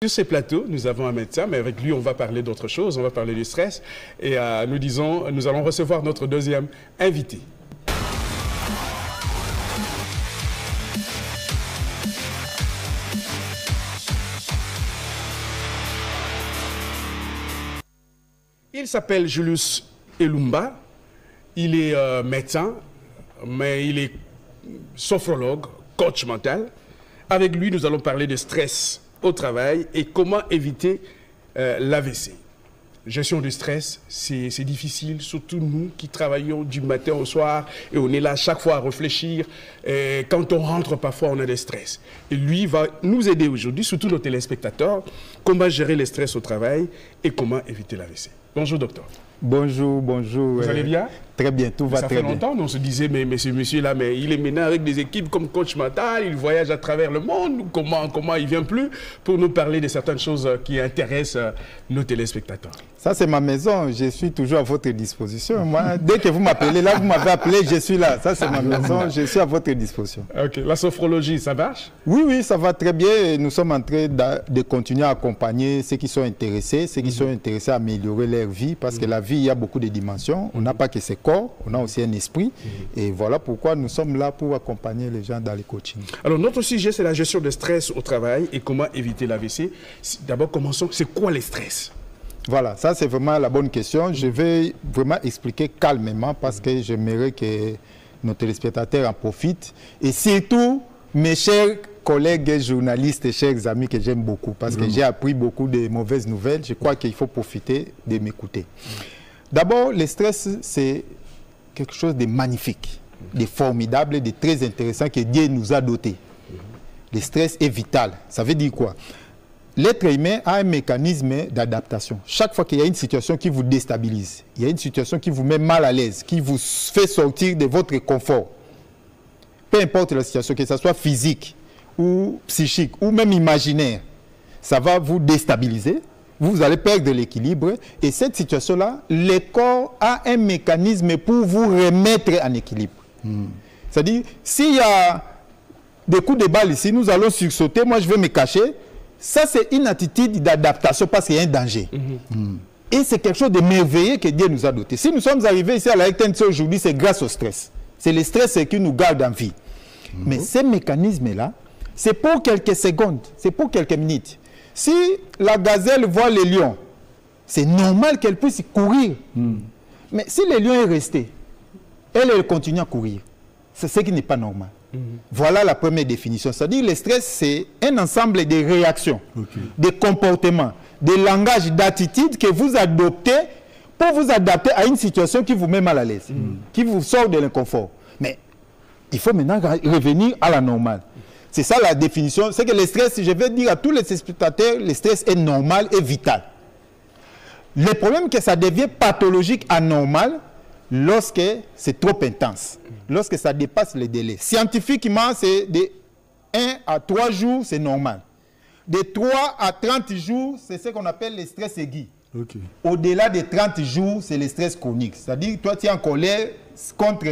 Sur ces plateaux, nous avons un médecin, mais avec lui, on va parler d'autre chose, on va parler du stress. Et nous allons recevoir notre deuxième invité. Il s'appelle Julius Elumba. Il est médecin, mais il est sophrologue, coach mental. Avec lui, nous allons parler de stress au travail et comment éviter l'AVC. Gestion du stress, c'est difficile, surtout nous qui travaillons du matin au soir et on est là chaque fois à réfléchir. Et quand on rentre, parfois, on a des stress. Et lui va nous aider aujourd'hui, surtout nos téléspectateurs, comment gérer le stress au travail et comment éviter l'AVC. Bonjour, docteur. Bonjour, bonjour. Vous allez bien? Très bien, tout va très bien. Ça fait longtemps, on se disait, mais ce monsieur-là, mais il est maintenant avec des équipes comme coach mental, il voyage à travers le monde, comment il vient plus pour nous parler de certaines choses qui intéressent nos téléspectateurs. Ça, c'est ma maison, je suis toujours à votre disposition. Moi, dès que vous m'appelez, là, vous m'avez appelé, je suis là. Ça, c'est ma maison, je suis à votre disposition. Ok, la sophrologie, ça marche? Oui, oui, ça va très bien. Nous sommes en train de continuer à accompagner ceux qui sont intéressés, à améliorer leur vie, parce que la vie, il y a beaucoup de dimensions. On n'a pas que ses corps, on a aussi un esprit. Et voilà pourquoi nous sommes là pour accompagner les gens dans les coachings. Alors, notre sujet, c'est la gestion de stress au travail et comment éviter l'AVC. D'abord, commençons. C'est quoi le stress? Voilà, ça c'est vraiment la bonne question. Je vais vraiment expliquer calmement parce que j'aimerais que nos téléspectateurs en profitent. Et surtout, mes chers collègues journalistes et chers amis que j'aime beaucoup parce que j'ai appris beaucoup de mauvaises nouvelles. Je crois qu'il faut profiter de m'écouter. D'abord, le stress, c'est quelque chose de magnifique, de formidable, de très intéressant que Dieu nous a doté. Le stress est vital. Ça veut dire quoi? L'être humain a un mécanisme d'adaptation. Chaque fois qu'il y a une situation qui vous déstabilise, il y a une situation qui vous met mal à l'aise, qui vous fait sortir de votre confort, peu importe la situation, que ce soit physique ou psychique ou même imaginaire, ça va vous déstabiliser, vous allez perdre l'équilibre et cette situation-là, le corps a un mécanisme pour vous remettre en équilibre. C'est-à-dire, s'il y a des coups de balle ici, nous allons sursauter, moi je vais me cacher. Ça, c'est une attitude d'adaptation parce qu'il y a un danger. Et c'est quelque chose de merveilleux que Dieu nous a doté. Si nous sommes arrivés ici à la RTNC aujourd'hui, c'est grâce au stress. C'est le stress qui nous garde en vie. Mais ces mécanismes-là, c'est pour quelques secondes, c'est pour quelques minutes. Si la gazelle voit le lion, c'est normal qu'elle puisse courir. Mais si le lion est resté, elle continue à courir. C'est ce qui n'est pas normal. Voilà la première définition. C'est-à-dire le stress, c'est un ensemble de réactions, de comportements, de langages, d'attitudes que vous adoptez pour vous adapter à une situation qui vous met mal à l'aise, qui vous sort de l'inconfort. Mais il faut maintenant revenir à la normale. C'est ça la définition. C'est que le stress, je vais dire à tous les spectateurs, le stress est normal et vital. Le problème, c'est que ça devient pathologique, anormal, lorsque c'est trop intense, lorsque ça dépasse les délais. Scientifiquement, c'est de 1 à 3 jours, c'est normal. De 3 à 30 jours, c'est ce qu'on appelle le stress aigu. Au-delà de 30 jours, c'est le stress chronique. C'est-à-dire, toi, tu es en colère contre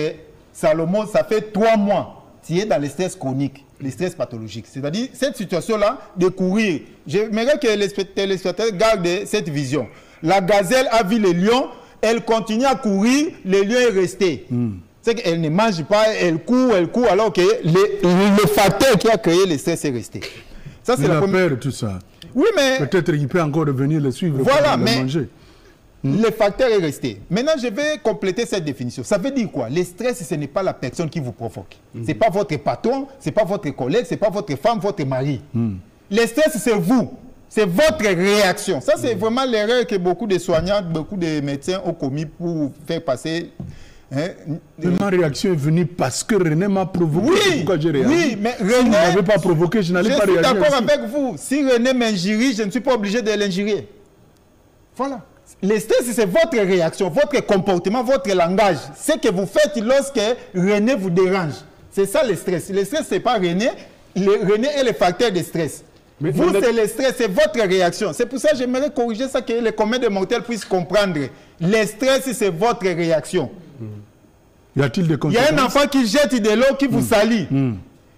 Salomon, ça fait 3 mois. Tu es dans le stress chronique, le stress pathologique. C'est-à-dire, cette situation-là, de courir. J'aimerais que les téléspectateurs gardent cette vision. La gazelle a vu le lion, elle continue à courir, le lion est resté. C'est qu'elle ne mange pas, elle court, alors que le facteur qui a créé le stress est resté. Ça, c'est la peur, tout ça. Oui, mais... Peut-être qu'il peut encore venir le suivre voilà, pour le manger. Le facteur est resté. Maintenant, je vais compléter cette définition. Ça veut dire quoi? Le stress, ce n'est pas la personne qui vous provoque. Ce n'est pas votre patron, ce n'est pas votre collègue, ce n'est pas votre femme, votre mari. Le stress, c'est vous. C'est votre réaction. Ça, c'est vraiment l'erreur que beaucoup de soignants, beaucoup de médecins ont commis pour faire passer... Ma réaction est venue parce que René m'a provoqué. Oui, pourquoi j'ai réagi. Oui, mais René... Si ne m'avait pas provoqué, je n'allais pas réagir. Je suis d'accord avec vous. Si René m'injurie, je ne suis pas obligé de l'injurier. Voilà. Le stress, c'est votre réaction, votre comportement, votre langage. Ce que vous faites lorsque René vous dérange. C'est ça le stress. Le stress, ce n'est pas René. René est le facteur de stress. Mais vous, c'est le stress, c'est votre réaction. C'est pour ça que j'aimerais corriger ça, que les communs de mortels puissent comprendre. Le stress, c'est votre réaction. Y a-t-il des conséquences? Il y a un enfant qui jette de l'eau, qui vous salit.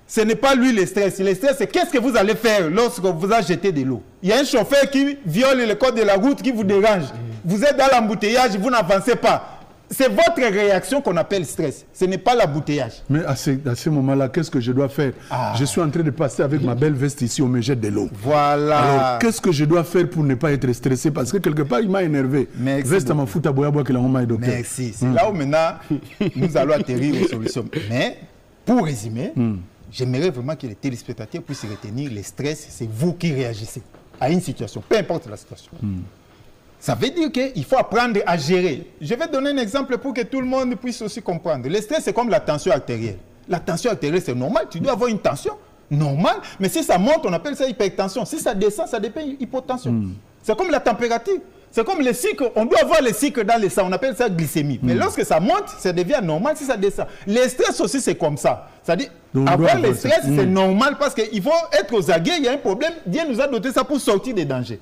ce n'est pas lui le stress. Le stress, c'est qu'est-ce que vous allez faire lorsque vous a jeté de l'eau. Il y a un chauffeur qui viole le code de la route, qui vous dérange. Vous êtes dans l'embouteillage, vous n'avancez pas. C'est votre réaction qu'on appelle stress. Ce n'est pas l'embouteillage. Mais à ce moment-là, qu'est-ce que je dois faire? Je suis en train de passer avec ma belle veste ici, on me jette de l'eau. Voilà. Alors, qu'est-ce que je dois faire pour ne pas être stressé? Parce que quelque part, il m'a énervé. Merci veste à ma fout à boya boya que la maman est docteur. Merci. C'est là où maintenant, nous allons atterrir aux solutions. Mais, pour résumer, j'aimerais vraiment que les téléspectateurs puissent retenir le stress. C'est vous qui réagissez à une situation, peu importe la situation. Ça veut dire qu'il faut apprendre à gérer. Je vais donner un exemple pour que tout le monde puisse aussi comprendre. Le stress, c'est comme la tension artérielle. La tension artérielle, c'est normal. Tu dois avoir une tension normale. Mais si ça monte, on appelle ça hypertension. Si ça descend, ça devient hypotension. C'est comme la température. C'est comme le cycle. On doit avoir le cycle dans le sang. On appelle ça glycémie. Mais lorsque ça monte, ça devient normal. Si ça descend. Le stress aussi, c'est comme ça. C'est-à-dire, avoir le stress, c'est normal parce qu'il faut être aux aguets. Il y a un problème. Dieu nous a doté ça pour sortir des dangers.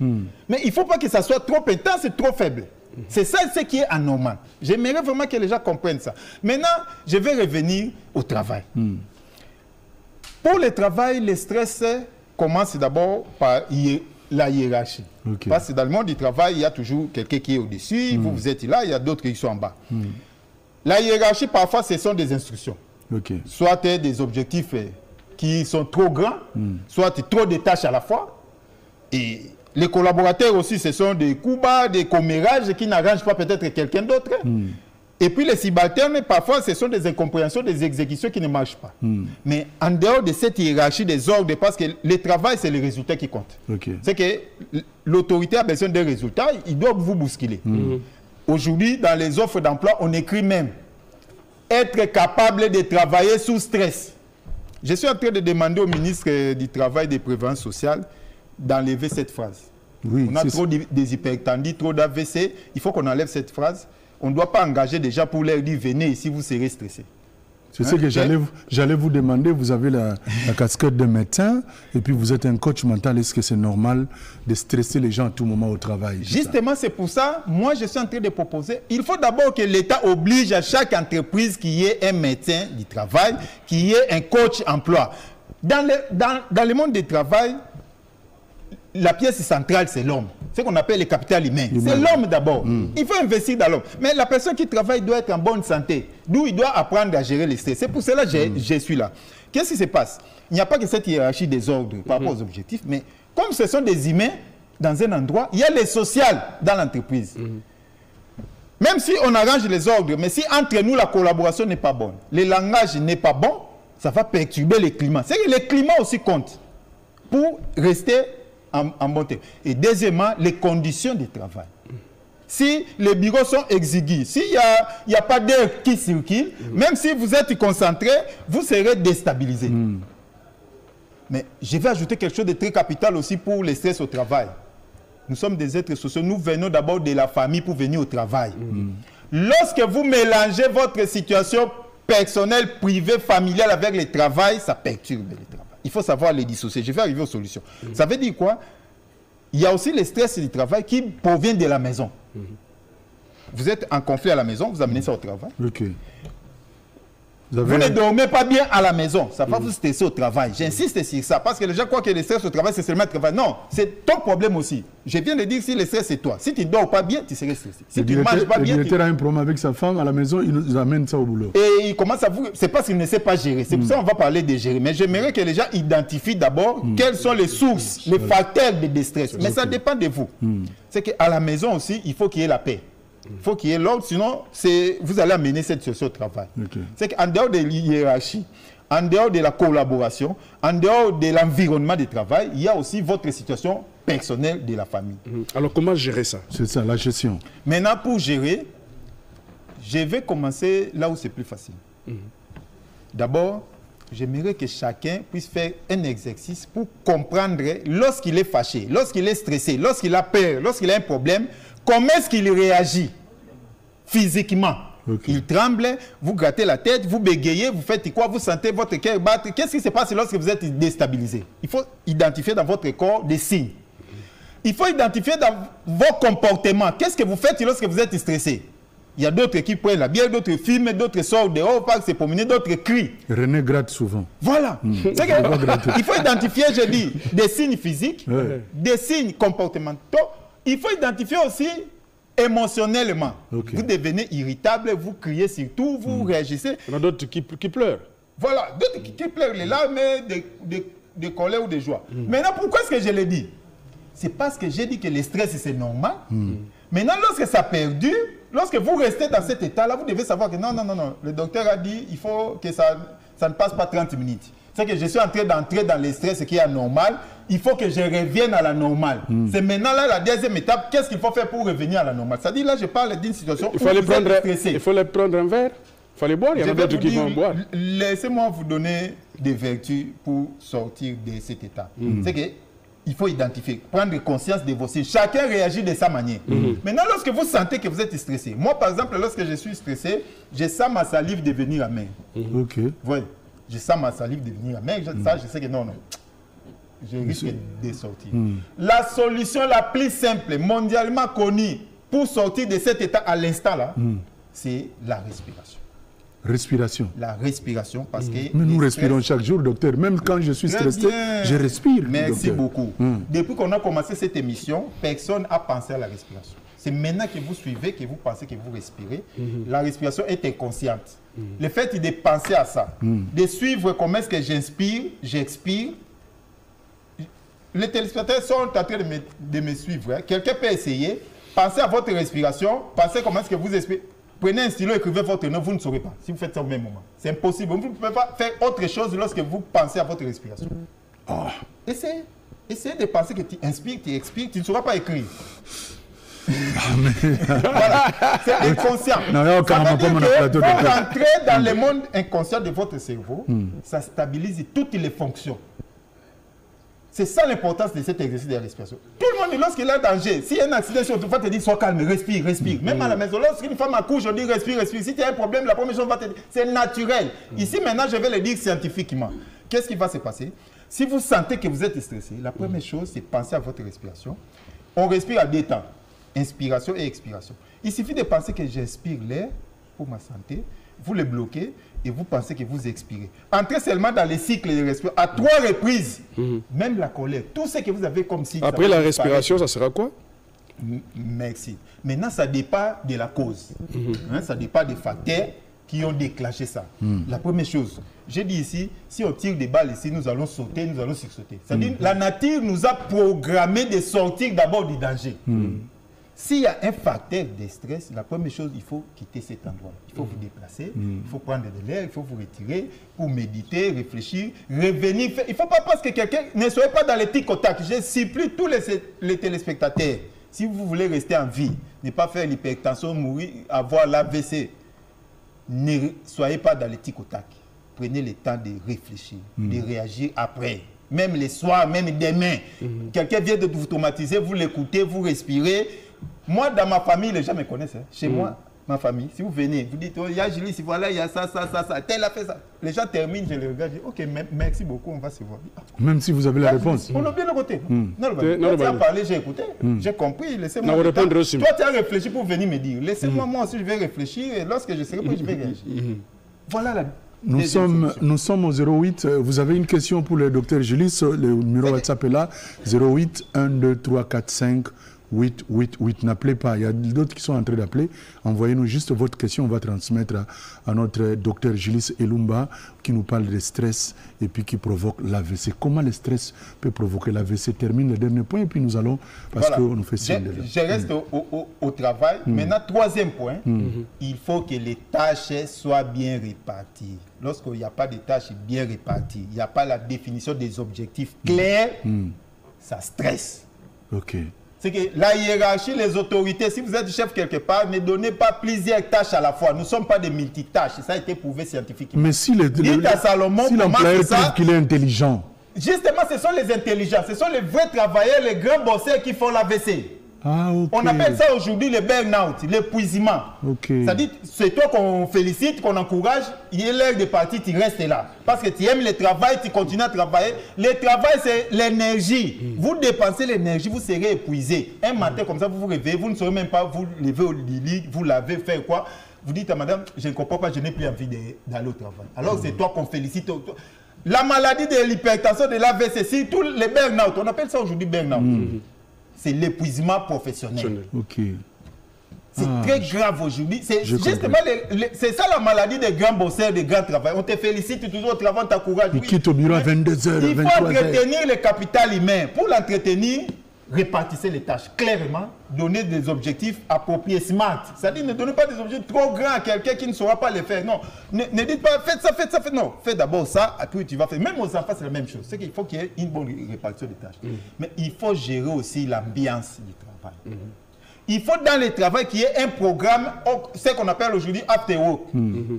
Mais il ne faut pas que ça soit trop intense et trop faible. C'est ça ce qui est anormal. J'aimerais vraiment que les gens comprennent ça. Maintenant, je vais revenir au travail. Pour le travail, le stress commence d'abord par la hiérarchie. Parce que dans le monde du travail, il y a toujours quelqu'un qui est au-dessus, vous êtes là, il y a d'autres qui sont en bas. La hiérarchie, parfois, ce sont des instructions. Soit des objectifs qui sont trop grands, soit trop de tâches à la fois. Et les collaborateurs aussi, ce sont des coups bas, des commérages qui n'arrangent pas peut-être quelqu'un d'autre. Et puis les subalternes, parfois, ce sont des incompréhensions, des exécutions qui ne marchent pas. Mais en dehors de cette hiérarchie des ordres, parce que le travail, c'est les résultats qui comptent. C'est que l'autorité a besoin des résultats, il doit vous bousculer. Aujourd'hui, dans les offres d'emploi, on écrit même être capable de travailler sous stress. Je suis en train de demander au ministre du Travail et des Préventions sociales d'enlever cette phrase. On a trop des hypertendus, trop d'AVC. Il faut qu'on enlève cette phrase. On ne doit pas engager des gens pour leur dire venez ici, vous serez stressé. C'est ce que j'allais vous demander. Vous avez la casquette de médecin et puis vous êtes un coach mental. Est-ce que c'est normal de stresser les gens à tout moment au travail? Justement, c'est pour ça, moi je suis en train de proposer, il faut d'abord que l'État oblige à chaque entreprise qu'il y ait un médecin du travail, qu'il y ait un coach emploi. Dans le monde du travail, la pièce centrale, c'est l'homme. C'est ce qu'on appelle le capital humain. C'est l'homme d'abord. Il faut investir dans l'homme. Mais la personne qui travaille doit être en bonne santé. D'où il doit apprendre à gérer les stress. C'est pour cela que je suis là. Qu'est-ce qui se passe? Il n'y a pas que cette hiérarchie des ordres par rapport aux objectifs, mais comme ce sont des humains dans un endroit, il y a les social dans l'entreprise. Même si on arrange les ordres, mais si entre nous la collaboration n'est pas bonne, le langage n'est pas bon, ça va perturber le climat. C'est que le climat aussi compte pour rester en bon terme. Et deuxièmement, les conditions de travail. Si les bureaux sont exigus, s'il n'y a pas d'air qui circule, même si vous êtes concentré, vous serez déstabilisé. Mais je vais ajouter quelque chose de très capital aussi pour le stress au travail. Nous sommes des êtres sociaux. Nous venons d'abord de la famille pour venir au travail. Lorsque vous mélangez votre situation personnelle, privée, familiale avec le travail, ça perturbe le travail. Il faut savoir les dissocier. Je vais arriver aux solutions. Ça veut dire quoi? Il y a aussi le stress du travail qui provient de la maison. Vous êtes en conflit à la maison, vous amenez ça au travail. Vous ne dormez pas bien à la maison. Ça va vous stresser au travail. J'insiste sur ça parce que les gens croient que le stress au travail, c'est seulement le travail. Non, c'est ton problème aussi. Je viens de dire si le stress, c'est toi. Si tu ne dors pas bien, tu serais stressé. Si tu ne manges pas bien... Le directeur a un problème avec sa femme à la maison, il nous amène ça au boulot. Et il commence à vous... C'est parce qu'il ne sait pas gérer. C'est pour ça qu'on va parler de gérer. Mais j'aimerais que les gens identifient d'abord quelles sont les sources, les facteurs de stress. Mais ça dépend de vous. C'est qu'à la maison aussi, il faut qu'il y ait la paix. Il faut qu'il y ait l'ordre, sinon vous allez amener cette situation au travail. C'est qu'en dehors de l'hiérarchie, en dehors de la collaboration, en dehors de l'environnement de travail, il y a aussi votre situation personnelle de la famille. Alors comment gérer ça? C'est ça, la gestion. Maintenant, pour gérer, je vais commencer là où c'est plus facile. D'abord, j'aimerais que chacun puisse faire un exercice pour comprendre lorsqu'il est fâché, lorsqu'il est stressé, lorsqu'il a peur, lorsqu'il a un problème, comment est-ce qu'il réagit physiquement? Il tremble, vous grattez la tête, vous bégayez, vous faites quoi? Vous sentez votre cœur battre. Qu'est-ce qui se passe lorsque vous êtes déstabilisé? Il faut identifier dans votre corps des signes. Il faut identifier dans vos comportements. Qu'est-ce que vous faites lorsque vous êtes stressé? Il y a d'autres qui prennent la bière, d'autres filment, d'autres sortent dehors, partent se promener, d'autres crient. René gratte souvent. Voilà. C'est que, il faut identifier, je dis, des signes physiques, des signes comportementaux. Il faut identifier aussi émotionnellement. Vous devenez irritable, vous criez surtout, vous réagissez. Il y en a d'autres qui pleurent. Voilà, d'autres qui pleurent les larmes de colère ou de joie. Maintenant, pourquoi est-ce que je l'ai dit? C'est parce que j'ai dit que le stress, c'est normal. Maintenant, lorsque ça perdure, lorsque vous restez dans cet état-là, vous devez savoir que non, le docteur a dit il faut que ça ne passe pas 30 minutes. C'est que je suis en train d'entrer dans le stress qui est anormal. Il faut que je revienne à la normale. C'est maintenant là la deuxième étape. Qu'est-ce qu'il faut faire pour revenir à la normale? C'est-à-dire là, je parle d'une situation où vous êtes stressé. Il faut prendre un verre. Il faut aller boire. Il y en a d'autres qui vont boire. Laissez-moi vous donner des vertus pour sortir de cet état. C'est que il faut identifier, prendre conscience de vos signes. Chacun réagit de sa manière. Maintenant, lorsque vous sentez que vous êtes stressé, moi, par exemple, lorsque je suis stressé, je sens ma salive devenir amère. Ok. Oui, je sens ma salive devenir amère. Ça, je sais que non. Je risque de sortir. La solution la plus simple, mondialement connue, pour sortir de cet état à l'instant là, c'est la respiration. Respiration. La respiration, parce que... Mais nous respirons chaque jour, docteur. Même quand je suis stressé, je respire. Merci beaucoup. Depuis qu'on a commencé cette émission, personne n'a pensé à la respiration. C'est maintenant que vous suivez, que vous pensez que vous respirez. La respiration est inconsciente. Le fait de penser à ça, de suivre comment est-ce que j'inspire, j'expire. Les téléspectateurs sont en train de me suivre. Hein. Quelqu'un peut essayer. Pensez à votre respiration. Pensez comment est-ce que vous expirez. Prenez un stylo, écrivez votre nom, vous ne saurez pas si vous faites ça au même moment. C'est impossible. Vous ne pouvez pas faire autre chose lorsque vous pensez à votre respiration. Essayez de penser que tu inspires, tu expires, tu ne sauras pas écrire. Voilà, c'est inconscient. Ça veut dire que pour rentrer dans le monde inconscient de votre cerveau, ça stabilise toutes les fonctions. C'est ça l'importance de cet exercice de la respiration. Tout le monde, lorsqu'il est en danger, s'il y a un accident sur toi, on va te dire sois calme, respire, respire. Même à la maison, lorsqu'une femme accouche, on dit respire, respire. Si tu as un problème, la première chose, on va te dire, c'est naturel. Ici, maintenant, je vais le dire scientifiquement. Qu'est-ce qui va se passer? Si vous sentez que vous êtes stressé, la première chose, c'est penser à votre respiration. On respire à deux temps, inspiration et expiration. Il suffit de penser que j'inspire l'air pour ma santé, vous le bloquez, et vous pensez que vous expirez. Entrez seulement dans les cycles de respiration à 3 reprises. Même la colère, tout ce que vous avez comme cycle. Après la respiration, ça sera quoi? Merci. Maintenant, ça dépend de la cause. Ça dépend des facteurs qui ont déclenché ça. La première chose, j'ai dit ici, si on tire des balles ici, nous allons sauter, nous allons sursauter. C'est-à-dire la nature nous a programmé de sortir d'abord du danger. S'il y a un facteur de stress, la première chose, il faut quitter cet endroit. Il faut vous déplacer, il faut prendre de l'air, il faut vous retirer pour méditer, réfléchir, revenir. Il ne faut pas parce que quelqu'un ne soit pas dans les tic-au-tac. Je supplie tous les téléspectateurs, si vous voulez rester en vie, ne pas faire l'hypertension, mourir, avoir l'AVC, ne soyez pas dans les tic-au-tac. Prenez le temps de réfléchir, de réagir après. Même les soirs, même demain. Quelqu'un vient de vous traumatiser, vous l'écoutez, vous respirez. Moi, dans ma famille, les gens me connaissent. Hein. Chez moi, ma famille, si vous venez, vous dites, oh, il y a Julie, voilà, il y a ça, tel a fait ça. Les gens terminent, je les regarde, je dis, ok, merci beaucoup, on va se voir. Même si vous avez la réponse. On a bien le côté. Non, tu as parlé, j'ai écouté, j'ai compris, laissez-moi répondre aussi. Toi, tu as réfléchi pour venir me dire. Laissez-moi, moi aussi, je vais réfléchir, et lorsque je serai prêt, je vais réagir. Voilà la... Nous sommes au 08. Vous avez une question pour le docteur Julis. Le numéro WhatsApp est là. 08 1 2 3 4 5 8 8 8. N'appelez pas. Il y a d'autres qui sont en train d'appeler. Envoyez-nous juste votre question. On va transmettre à notre docteur Julis Elumba qui nous parle de stress et puis qui provoque l'AVC. Comment le stress peut provoquer l'AVC? Termine le dernier point et puis nous allons, parce qu'on nous fait signe. Je reste au travail. Maintenant, troisième point, il faut que les tâches soient bien réparties. Lorsqu'il n'y a pas de tâches bien réparties, il n'y a pas la définition des objectifs clairs, ça stresse. Ok. C'est que la hiérarchie, les autorités, si vous êtes chef quelque part, ne donnez pas plusieurs tâches à la fois. Nous ne sommes pas des multitâches. Ça a été prouvé scientifiquement. Mais si l'employeur trouve qu'il est intelligent. Justement, ce sont les intelligents. Ce sont les vrais travailleurs, les grands bosseurs qui font l'AVC. Ah, ok. On appelle ça aujourd'hui le burn-out, l'épuisement. Ok. C'est-à-dire, c'est toi qu'on félicite, qu'on encourage, il est l'heure de partir, tu restes là. Parce que tu aimes le travail, tu continues à travailler. Le travail, c'est l'énergie. Vous dépensez l'énergie, vous serez épuisé. Un matin comme ça, vous vous réveillez, vous ne saurez même pas vous lever au lit, vous lavez, faire quoi. Vous dites à madame, je ne comprends pas, je n'ai plus envie d'aller au travail. Alors c'est toi qu'on félicite. La maladie de l'hypertension, de l'AVC, c'est tous les burn-out. On appelle ça aujourd'hui burn-out. C'est l'épuisement professionnel. Ok. C'est très grave aujourd'hui. C'est justement c'est ça la maladie des grands bosseurs, des grands travailleurs. On te félicite toujours au travail, on t'encourage. Il quitte au bureau à 22h, il faut entretenir le capital humain. Pour l'entretenir, répartissez les tâches clairement, donnez des objectifs appropriés, smart. C'est-à-dire ne donnez pas des objectifs trop grands à quelqu'un qui ne saura pas les faire. Non, ne dites pas faites ça, faites ça, faites non. Faites d'abord ça, après tu vas faire. Même aux enfants, c'est la même chose. C'est qu'il faut qu'il y ait une bonne répartition des tâches. Mais il faut gérer aussi l'ambiance du travail. Il faut dans le travail qu'il y ait un programme, ce qu'on appelle aujourd'hui after work.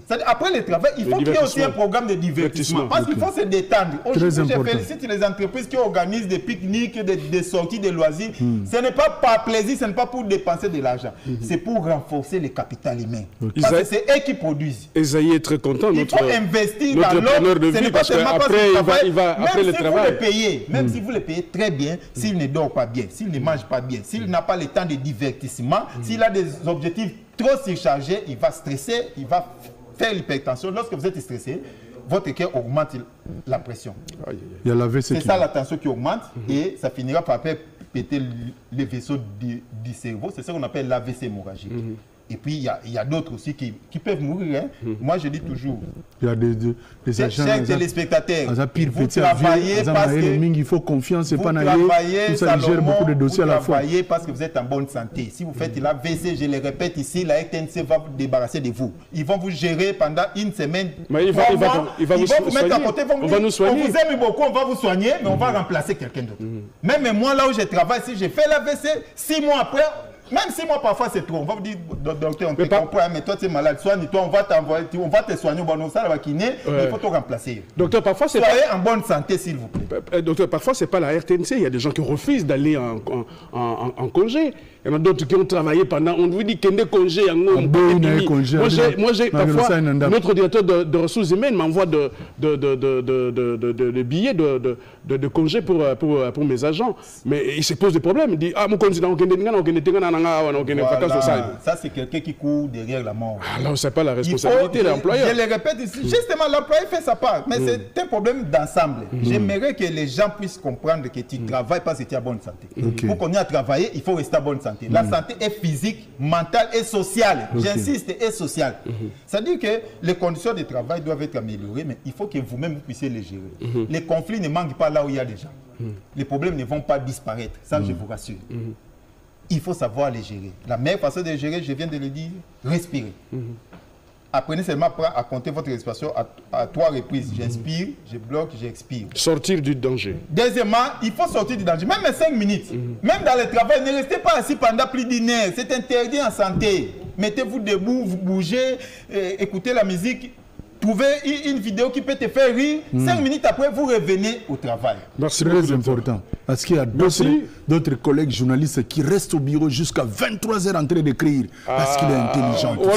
C'est-à-dire après le travail, il faut qu'il y ait aussi un programme de divertissement. Parce qu'il faut se détendre. Aujourd'hui, je félicite les entreprises qui organisent des pique-niques, des sorties, des loisirs. Ce n'est pas par plaisir, ce n'est pas pour dépenser de l'argent. C'est pour renforcer le capital humain. Parce que c'est eux qui produisent. Esaïe est très content. Il faut investir dans l'autre. Ce n'est pas seulement parce qu'il va après le travail. Même si vous le payez très bien, s'il ne dort pas bien, s'il ne mange pas bien, s'il n'a pas le temps de divertir, s'il a des objectifs trop surchargés, il va stresser, il va faire l'hypertension. Lorsque vous êtes stressé, votre cœur augmente la pression. C'est ça la tension qui augmente et ça finira par péter les vaisseaux du cerveau. C'est ça qu'on appelle l'AVC hémorragique. Et puis, il y a d'autres aussi qui peuvent mourir. Moi, je dis toujours, il y a des agents, chers téléspectateurs, vous travaillez parce que il faut confiance, vous travaillez, ça gère beaucoup de dossiers à la fois. Vous travaillez parce que vous êtes en bonne santé. Si vous faites l'AVC, je le répète ici, la RTNC va vous débarrasser de vous. Ils vont vous gérer pendant une semaine. Mais ils vont vous mettre à côté, on va nous soigner. On vous aime beaucoup, on va vous soigner, mais on va remplacer quelqu'un d'autre. Même moi, là où je travaille, si j'ai fait l'AVC, 6 mois après, même si moi parfois c'est trop, on va vous dire, docteur, on te comprend, mais toi tu es malade, soigne-toi, on va t'envoyer, on va te soigner, bon, ça va kiné, il faut te remplacer. Docteur, parfois c'est soyez en bonne santé s'il vous plaît. Docteur, parfois c'est pas la RTNC, il y a des gens qui refusent d'aller en congé. Il y en a d'autres qui ont travaillé pendant, on vous dit qu'il y a des congés. Moi j'ai parfois, notre directeur de ressources humaines m'envoie de billets de congés pour mes agents. Mais il se pose des problèmes. Il dit, ah, mon candidat, ça c'est quelqu'un qui court derrière la mort. Alors c'est pas la responsabilité de l'employeur. Je le répète ici, justement l'employeur fait sa part, mais c'est un problème d'ensemble. J'aimerais que les gens puissent comprendre que tu travailles parce que tu es en bonne santé. Pour qu'on ait à travailler, il faut rester en bonne santé. La santé est physique, mentale et sociale. J'insiste, et sociale. C'est-à-dire que les conditions de travail doivent être améliorées, mais il faut que vous-même vous puissiez les gérer. Les conflits ne manquent pas là où il y a des gens. Les problèmes ne vont pas disparaître, ça je vous rassure. Il faut savoir les gérer. La meilleure façon de les gérer, je viens de le dire, respirer. Apprenez seulement à compter votre respiration à 3 reprises. J'inspire, je bloque, j'expire. Sortir du danger. Deuxièmement, il faut sortir du danger. Même 5 minutes. Même dans le travail, ne restez pas assis pendant plus d'une heure. C'est interdit en santé. Mettez-vous debout, vous bougez, écoutez la musique. Trouvez une vidéo qui peut te faire rire. 5 minutes après, vous revenez au travail. C'est très important. Parce qu'il y a d'autres collègues journalistes qui restent au bureau jusqu'à 23 h en train d'écrire. Parce qu'il est intelligent. On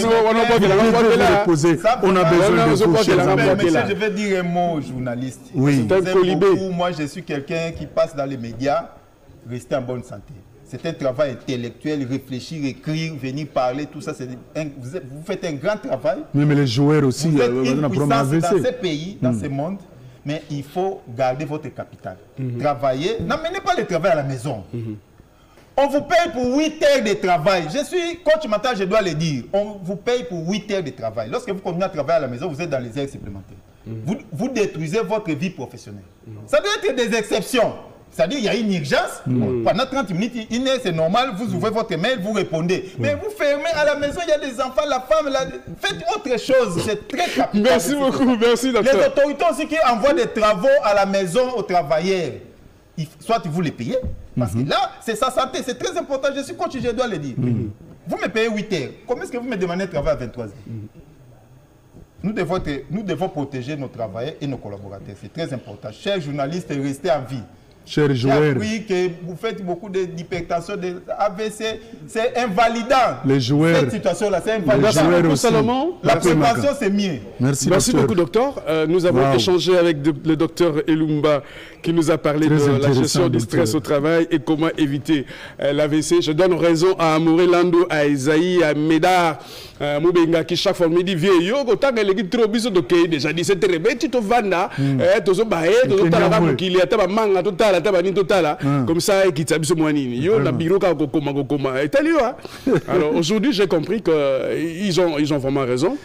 a besoin de vous. Je vais dire un mot aux journalistes. Oui. Moi, je suis quelqu'un qui passe dans les médias. Restez en bonne santé. C'est un travail intellectuel, réfléchir, écrire, venir parler, tout ça. Vous faites un grand travail. Même les joueurs aussi. Vous êtes une puissance dans ces pays, dans ce monde. Mais il faut garder votre capital. Travailler. N'amenez pas le travail à la maison. On vous paye pour 8 heures de travail. Je suis coach mental, je dois le dire. On vous paye pour 8 heures de travail. Lorsque vous continuez à travailler à la maison, vous êtes dans les heures supplémentaires. Vous détruisez votre vie professionnelle. Ça doit être des exceptions. C'est-à-dire qu'il y a une urgence, pendant 30 minutes, une heure, c'est normal, vous ouvrez votre mail, vous répondez. Mais vous fermez à la maison, il y a des enfants, la femme, faites autre chose, c'est très capital. Merci beaucoup, merci docteur. Les autorités aussi qui envoient des travaux à la maison aux travailleurs, soit vous les payez, parce que là, c'est sa santé, c'est très important, je suis coach, je dois le dire. Vous me payez 8 heures, comment est-ce que vous me demandez de travailler à 23 heures? Nous devons protéger nos travailleurs et nos collaborateurs, c'est très important. Chers journalistes, restez en vie. Chers joueurs. J'ai appris que vous faites beaucoup d'hypertension, de AVC. C'est invalidant. Les joueurs. Cette situation-là, c'est invalidant. Les joueurs beaucoup, aussi. Salomon. La Merci, prévention, Maka. c'est mieux. Merci, Merci docteur. beaucoup, docteur. Nous avons échangé avec le docteur Elumba qui nous a parlé Très de la intéressant, gestion du stress docteur. au travail et comment éviter l'AVC. Je donne raison à Amoré Lando, à Esaïe, à Médard, Moubenga qui chaque fois me dit vieux, yo, autant que l'équipe trop biso de Kei déjà dit c'est très bien, tu te vanda, tu te baé, tu te tala qu'il y a taba manga, tu tala taba ni totala, comme ça et qui t'abiso moanini. Yo, la bureau ka kokoma kokoma. Et alors aujourd'hui j'ai compris que ils ont vraiment raison.